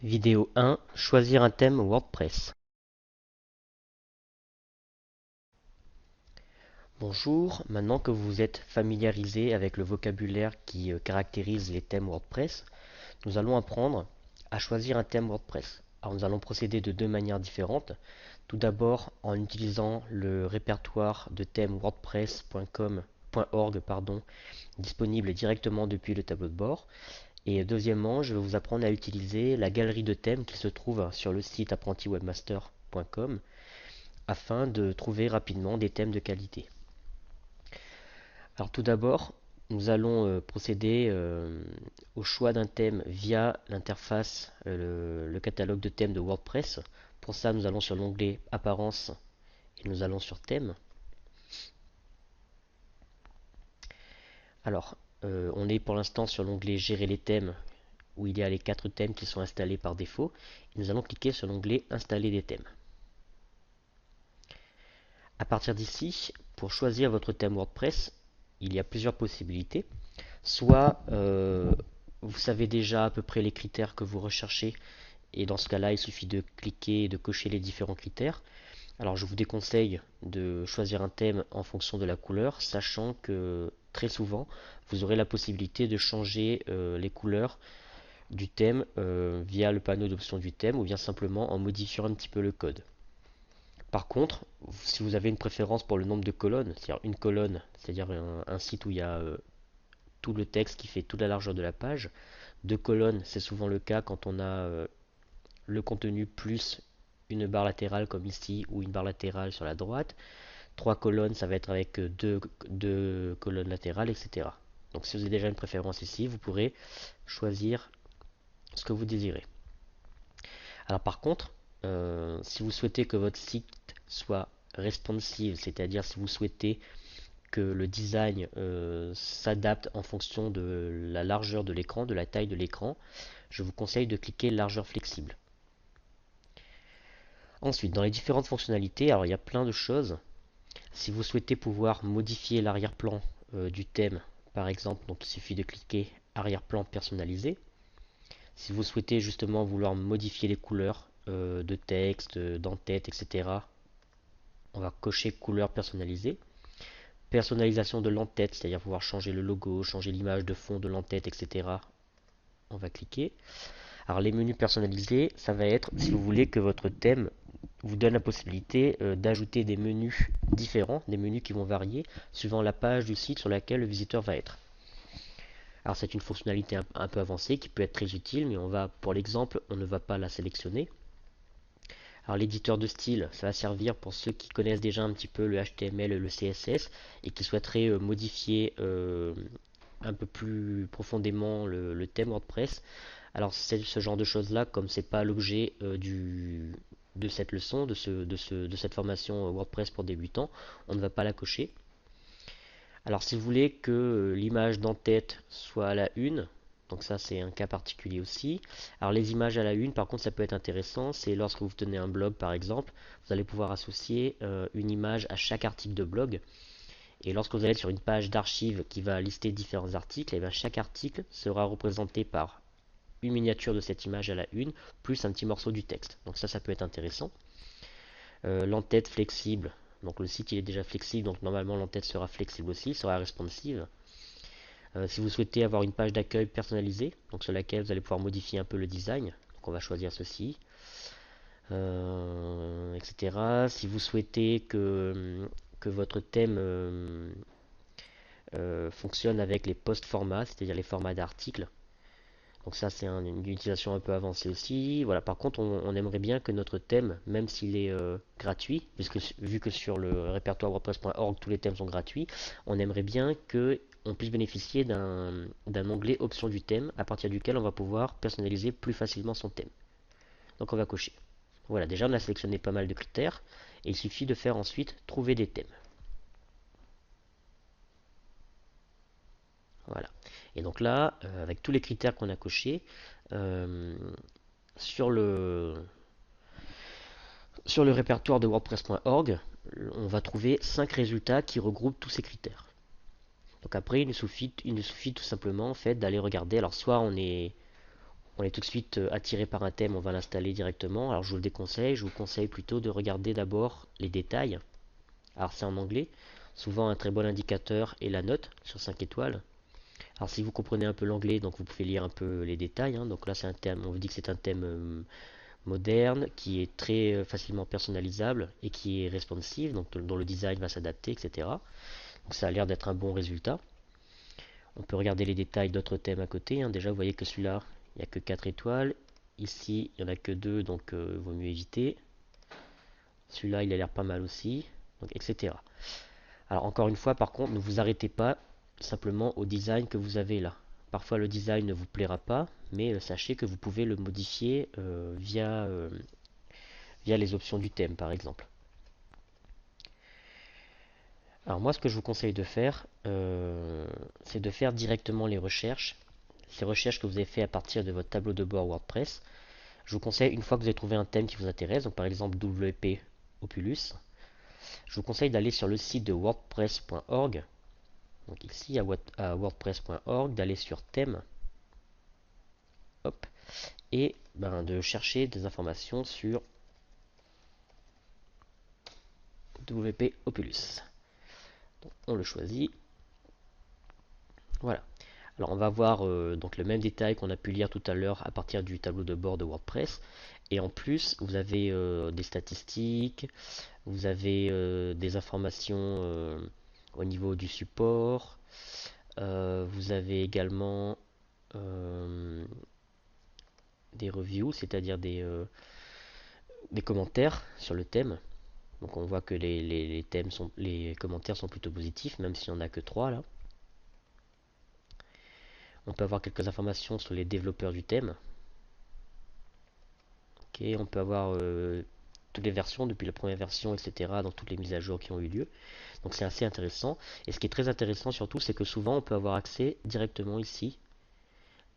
Vidéo 1. Choisir un thème WordPress. Bonjour, maintenant que vous êtes familiarisé avec le vocabulaire qui caractérise les thèmes WordPress, nous allons apprendre à choisir un thème WordPress. Alors nous allons procéder de deux manières différentes. Tout d'abord en utilisant le répertoire de thèmes wordpress.org disponible directement depuis le tableau de bord. Et deuxièmement, je vais vous apprendre à utiliser la galerie de thèmes qui se trouve sur le site apprentiwebmaster.com afin de trouver rapidement des thèmes de qualité. Alors tout d'abord, nous allons procéder au choix d'un thème via l'interface, le catalogue de thèmes de WordPress. Pour ça, nous allons sur l'onglet Apparence et nous allons sur Thèmes. Alors, on est pour l'instant sur l'onglet Gérer les thèmes où il y a les 4 thèmes qui sont installés par défaut. Et nous allons cliquer sur l'onglet Installer des thèmes. À partir d'ici, pour choisir votre thème WordPress, il y a plusieurs possibilités. Soit vous savez déjà à peu près les critères que vous recherchez, et dans ce cas-là, il suffit de cliquer et de cocher les différents critères. Alors je vous déconseille de choisir un thème en fonction de la couleur, sachant que très souvent, vous aurez la possibilité de changer les couleurs du thème via le panneau d'options du thème, ou bien simplement en modifiant un petit peu le code. Par contre, si vous avez une préférence pour le nombre de colonnes, c'est-à-dire une colonne, c'est-à-dire un site où il y a tout le texte qui fait toute la largeur de la page, deux colonnes, c'est souvent le cas quand on a le contenu plus une barre latérale comme ici ou une barre latérale sur la droite. Trois colonnes, ça va être avec deux colonnes latérales, etc. Donc si vous avez déjà une préférence ici, vous pourrez choisir ce que vous désirez. Alors par contre, si vous souhaitez que votre site soit responsive, c'est-à-dire si vous souhaitez que le design s'adapte en fonction de la largeur de l'écran, de la taille de l'écran, je vous conseille de cliquer largeur flexible. Ensuite, dans les différentes fonctionnalités, alors il y a plein de choses. Si vous souhaitez pouvoir modifier l'arrière-plan du thème, par exemple, donc il suffit de cliquer arrière-plan personnalisé. Si vous souhaitez justement vouloir modifier les couleurs de texte, d'entête, etc., on va cocher couleur personnalisée. Personnalisation de l'entête, c'est-à-dire pouvoir changer le logo, changer l'image de fond de l'entête, etc. On va cliquer. Alors les menus personnalisés, ça va être si vous voulez que votre thème vous donne la possibilité d'ajouter des menus différents, des menus qui vont varier suivant la page du site sur laquelle le visiteur va être. Alors c'est une fonctionnalité un peu avancée qui peut être très utile, mais pour l'exemple, on ne va pas la sélectionner. Alors l'éditeur de style, ça va servir pour ceux qui connaissent déjà un petit peu le HTML et le CSS et qui souhaiteraient modifier un peu plus profondément le thème WordPress. Alors c'est ce genre de choses là, comme c'est pas l'objet de cette leçon, de cette formation WordPress pour débutants, on ne va pas la cocher. Alors si vous voulez que l'image d'en-tête soit à la une, donc ça c'est un cas particulier aussi. Alors les images à la une, par contre ça peut être intéressant, c'est lorsque vous tenez un blog par exemple, vous allez pouvoir associer une image à chaque article de blog. Et lorsque vous allez sur une page d'archives qui va lister différents articles, et bien chaque article sera représenté par une miniature de cette image à la une, plus un petit morceau du texte. Donc ça peut être intéressant. L'entête flexible, donc le site il est déjà flexible, donc normalement l'entête sera flexible aussi, sera responsive. Si vous souhaitez avoir une page d'accueil personnalisée, donc sur laquelle vous allez pouvoir modifier un peu le design, donc on va choisir ceci, etc. Si vous souhaitez que votre thème fonctionne avec les post-formats, c'est-à-dire les formats d'articles, donc ça c'est une utilisation un peu avancée aussi. Voilà, par contre on aimerait bien que notre thème, même s'il est gratuit, puisque vu que sur le répertoire WordPress.org tous les thèmes sont gratuits, on aimerait bien que on puisse bénéficier d'un onglet options du thème à partir duquel on va pouvoir personnaliser plus facilement son thème. Donc on va cocher. Voilà, déjà on a sélectionné pas mal de critères et il suffit de faire ensuite trouver des thèmes. Voilà. Et donc là, avec tous les critères qu'on a cochés, euh, sur le, sur le répertoire de WordPress.org, on va trouver 5 résultats qui regroupent tous ces critères. Donc après, il nous suffit tout simplement en fait d'aller regarder. Alors soit on est tout de suite attiré par un thème, on va l'installer directement. Alors je vous le déconseille, je vous conseille plutôt de regarder d'abord les détails. Alors c'est en anglais, souvent un très bon indicateur est la note sur 5 étoiles. Alors si vous comprenez un peu l'anglais, donc vous pouvez lire un peu les détails, hein. Donc là c'est un thème, on vous dit que c'est un thème moderne, qui est très facilement personnalisable et qui est responsive, donc dont le design va s'adapter, etc. Donc ça a l'air d'être un bon résultat. On peut regarder les détails d'autres thèmes à côté, hein. Déjà vous voyez que celui-là, il n'y a que 4 étoiles. Ici, il n'y en a que 2, donc il vaut mieux éviter. Celui-là, il a l'air pas mal aussi, donc etc. Alors encore une fois, par contre, ne vous arrêtez pas simplement au design que vous avez là. Parfois le design ne vous plaira pas, mais sachez que vous pouvez le modifier via les options du thème par exemple. Alors moi ce que je vous conseille de faire, c'est de faire directement les recherches. Ces recherches que vous avez fait à partir de votre tableau de bord WordPress. Je vous conseille, une fois que vous avez trouvé un thème qui vous intéresse, donc par exemple WP Opulus, je vous conseille d'aller sur le site de wordpress.org. Donc ici à wordpress.org, d'aller sur thème, hop, et de chercher des informations sur WP Opulus. Donc, on le choisit. Voilà. Alors on va voir donc le même détail qu'on a pu lire tout à l'heure à partir du tableau de bord de WordPress. Et en plus, vous avez des statistiques, vous avez des informations au niveau du support. Vous avez également des reviews, c'est-à-dire des commentaires sur le thème. Donc on voit que les commentaires sont plutôt positifs, même s'il n'y en a que 3 là. On peut avoir quelques informations sur les développeurs du thème. Ok, on peut avoir toutes les versions, depuis la première version, etc., dans toutes les mises à jour qui ont eu lieu. Donc c'est assez intéressant. Et ce qui est très intéressant surtout, c'est que souvent on peut avoir accès directement ici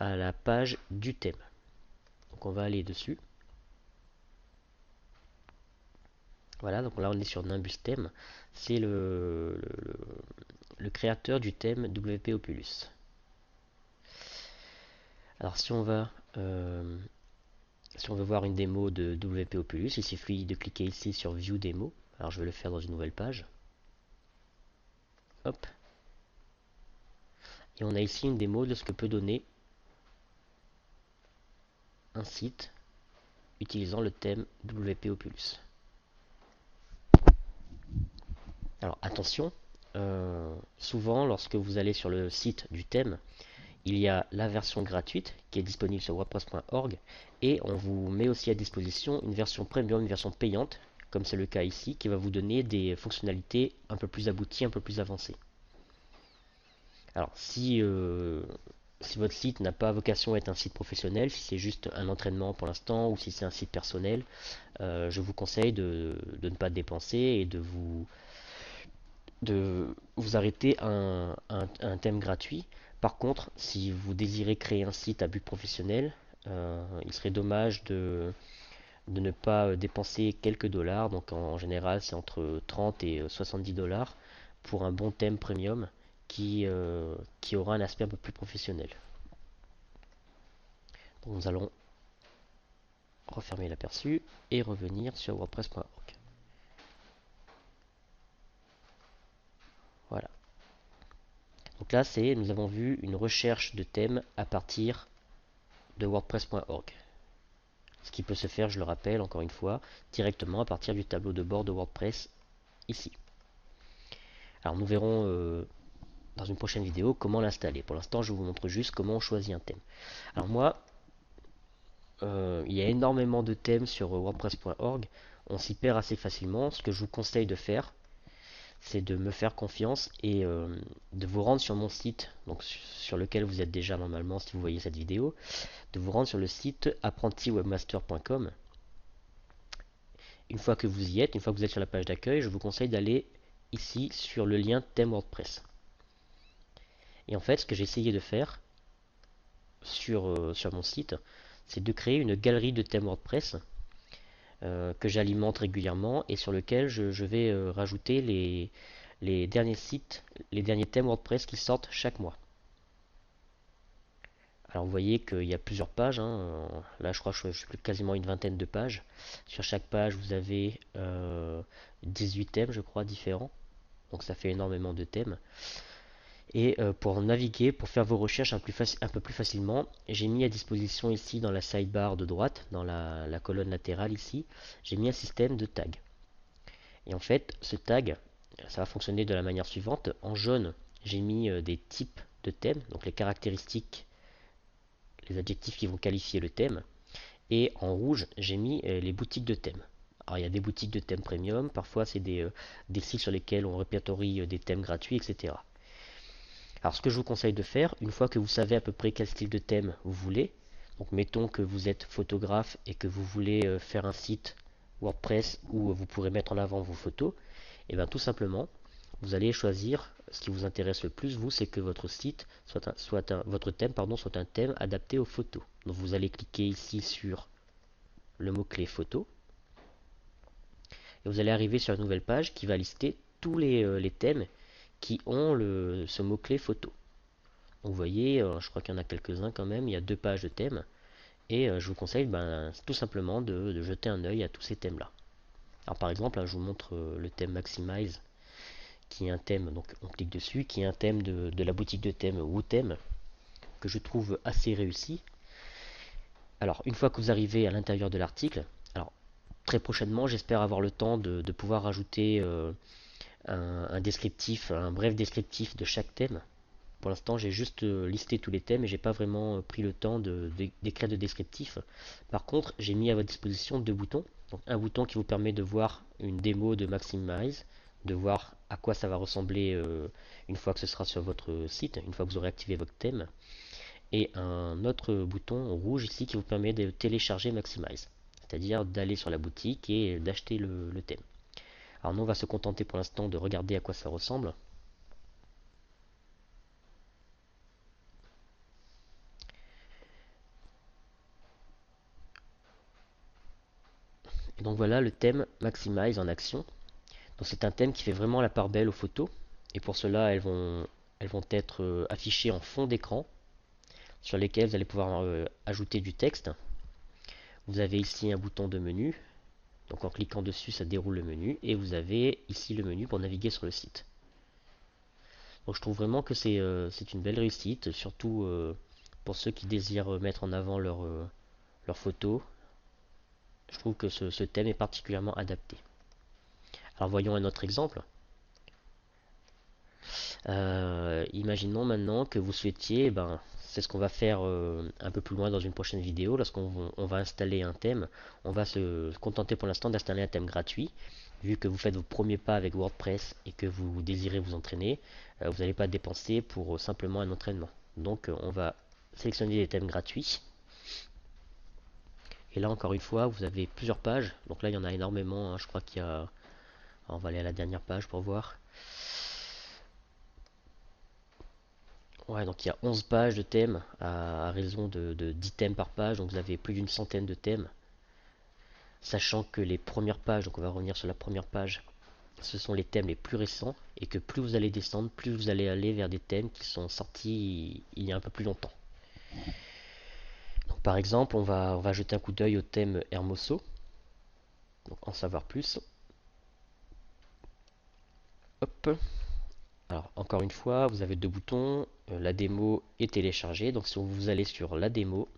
à la page du thème. Donc on va aller dessus. Voilà, donc là on est sur Nimbus Theme. C'est le créateur du thème WP Opulus. Alors si on veut voir une démo de WP Opulus, il suffit de cliquer ici sur View Demo. Alors je vais le faire dans une nouvelle page. Hop. Et on a ici une démo de ce que peut donner un site utilisant le thème WP Opulus. Alors attention, souvent lorsque vous allez sur le site du thème, il y a la version gratuite qui est disponible sur wordpress.org et on vous met aussi à disposition une version premium, une version payante, comme c'est le cas ici, qui va vous donner des fonctionnalités un peu plus abouties, un peu plus avancées. Alors si votre site n'a pas vocation à être un site professionnel, si c'est juste un entraînement pour l'instant ou si c'est un site personnel, je vous conseille de ne pas dépenser et de vous arrêter à un thème gratuit. Par contre, si vous désirez créer un site à but professionnel, il serait dommage de ne pas dépenser quelques dollars. Donc en général, c'est entre 30 et 70 dollars pour un bon thème premium qui aura un aspect un peu plus professionnel. Donc nous allons refermer l'aperçu et revenir sur wordpress.org. Voilà. Donc là, nous avons vu une recherche de thème à partir de wordpress.org. Ce qui peut se faire, je le rappelle encore une fois, directement à partir du tableau de bord de WordPress ici. Alors nous verrons dans une prochaine vidéo comment l'installer. Pour l'instant, je vous montre juste comment on choisit un thème. Alors moi, il y a énormément de thèmes sur wordpress.org. On s'y perd assez facilement. Ce que je vous conseille de faire, c'est de me faire confiance et de vous rendre sur mon site, donc sur lequel vous êtes déjà normalement si vous voyez cette vidéo, de vous rendre sur le site apprentiwebmaster.com. Une fois que vous y êtes, une fois que vous êtes sur la page d'accueil, je vous conseille d'aller ici sur le lien thème WordPress. Et en fait, ce que j'ai essayé de faire sur mon site, c'est de créer une galerie de thèmes WordPress que j'alimente régulièrement et sur lequel je vais rajouter les derniers sites, les derniers thèmes WordPress qui sortent chaque mois. Alors vous voyez qu'il y a plusieurs pages, hein. Là je crois que je suis plus quasiment une vingtaine de pages. Sur chaque page vous avez 18 thèmes je crois différents. Donc ça fait énormément de thèmes. Et pour naviguer, pour faire vos recherches un peu plus facilement, j'ai mis à disposition ici dans la sidebar de droite, dans la colonne latérale ici, j'ai mis un système de tag. Et en fait, ce tag, ça va fonctionner de la manière suivante. En jaune, j'ai mis des types de thèmes, donc les caractéristiques, les adjectifs qui vont qualifier le thème. Et en rouge, j'ai mis les boutiques de thèmes. Alors il y a des boutiques de thèmes premium, parfois c'est des sites sur lesquels on répertorie des thèmes gratuits, etc. Alors ce que je vous conseille de faire, une fois que vous savez à peu près quel style de thème vous voulez, donc mettons que vous êtes photographe et que vous voulez faire un site WordPress où vous pourrez mettre en avant vos photos, et bien tout simplement, vous allez choisir ce qui vous intéresse le plus, vous, c'est que votre site votre thème soit un thème adapté aux photos. Donc vous allez cliquer ici sur le mot-clé photo et vous allez arriver sur une nouvelle page qui va lister tous les thèmes qui ont ce mot-clé photo. Donc vous voyez, je crois qu'il y en a quelques-uns quand même, il y a deux pages de thèmes et je vous conseille tout simplement de jeter un œil à tous ces thèmes-là. Alors par exemple, là, je vous montre le thème Maximize qui est un thème, donc on clique dessus, qui est un thème de la boutique de thèmes Wootheme que je trouve assez réussi. Alors une fois que vous arrivez à l'intérieur de l'article, alors très prochainement j'espère avoir le temps de pouvoir rajouter un descriptif, un bref descriptif de chaque thème. Pour l'instant, j'ai juste listé tous les thèmes et j'ai pas vraiment pris le temps d'écrire de descriptif. Par contre, j'ai mis à votre disposition deux boutons. Donc, un bouton qui vous permet de voir une démo de Maximize, de voir à quoi ça va ressembler une fois que ce sera sur votre site, une fois que vous aurez activé votre thème. Et un autre bouton rouge ici qui vous permet de télécharger Maximize, c'est-à-dire d'aller sur la boutique et d'acheter le thème. Alors nous, on va se contenter pour l'instant de regarder à quoi ça ressemble. Et donc voilà le thème Maximize en action. Donc c'est un thème qui fait vraiment la part belle aux photos. Et pour cela, elles vont être affichées en fond d'écran, sur lesquelles vous allez pouvoir ajouter du texte. Vous avez ici un bouton de menu. Donc en cliquant dessus, ça déroule le menu. Et vous avez ici le menu pour naviguer sur le site. Donc je trouve vraiment que c'est une belle réussite, surtout pour ceux qui désirent mettre en avant leurs photos. Je trouve que ce thème est particulièrement adapté. Alors voyons un autre exemple. Imaginons maintenant que vous souhaitiez, c'est ce qu'on va faire un peu plus loin dans une prochaine vidéo, lorsqu'on va installer un thème, on va se contenter pour l'instant d'installer un thème gratuit. Vu que vous faites vos premiers pas avec WordPress et que vous désirez vous entraîner, vous n'allez pas dépenser pour simplement un entraînement. Donc on va sélectionner des thèmes gratuits. Et là encore une fois, vous avez plusieurs pages. Donc là il y en a énormément, hein. Je crois qu'il y a... On va aller à la dernière page pour voir. Ouais, donc il y a 11 pages de thèmes à raison de 10 thèmes par page, donc vous avez plus d'une centaine de thèmes. Sachant que les premières pages, donc on va revenir sur la première page, ce sont les thèmes les plus récents, et que plus vous allez descendre, plus vous allez aller vers des thèmes qui sont sortis il y a un peu plus longtemps. Donc par exemple, on va jeter un coup d'œil au thème Hermoso, donc en savoir plus. Hop. Alors encore une fois, vous avez deux boutons, la démo et télécharger. Donc si vous allez sur la démo,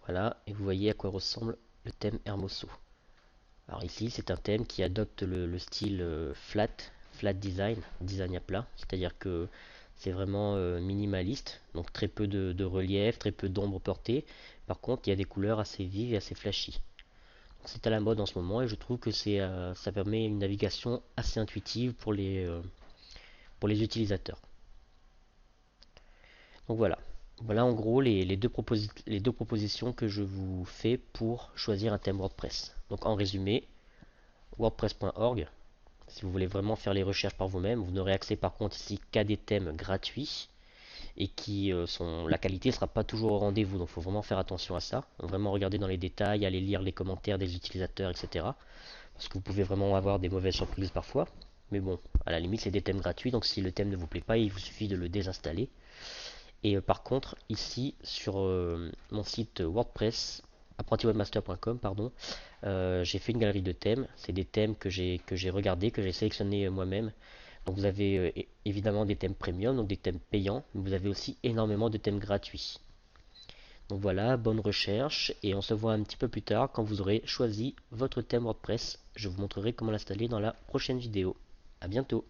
voilà, et vous voyez à quoi ressemble le thème Hermoso. Alors ici, c'est un thème qui adopte le style flat design, design à plat, c'est-à-dire que c'est vraiment minimaliste, donc très peu de relief, très peu d'ombre portée. Par contre, il y a des couleurs assez vives et assez flashy. C'est à la mode en ce moment et je trouve que ça permet une navigation assez intuitive pour les utilisateurs. Donc voilà. Voilà en gros les deux propositions que je vous fais pour choisir un thème WordPress. Donc en résumé, WordPress.org, si vous voulez vraiment faire les recherches par vous-même, vous n'aurez accès par contre ici qu'à des thèmes gratuits et la qualité ne sera pas toujours au rendez-vous, donc il faut vraiment faire attention à ça, vraiment regarder dans les détails, aller lire les commentaires des utilisateurs, etc. Parce que vous pouvez vraiment avoir des mauvaises surprises parfois. Mais bon, à la limite, c'est des thèmes gratuits, donc si le thème ne vous plaît pas, il vous suffit de le désinstaller. Et par contre, ici, sur mon site WordPress, apprentiwebmaster.com, pardon, j'ai fait une galerie de thèmes. C'est des thèmes que j'ai regardés, que j'ai sélectionnés moi-même. Donc vous avez évidemment des thèmes premium, donc des thèmes payants, mais vous avez aussi énormément de thèmes gratuits. Donc voilà, bonne recherche, et on se voit un petit peu plus tard quand vous aurez choisi votre thème WordPress. Je vous montrerai comment l'installer dans la prochaine vidéo. A bientôt.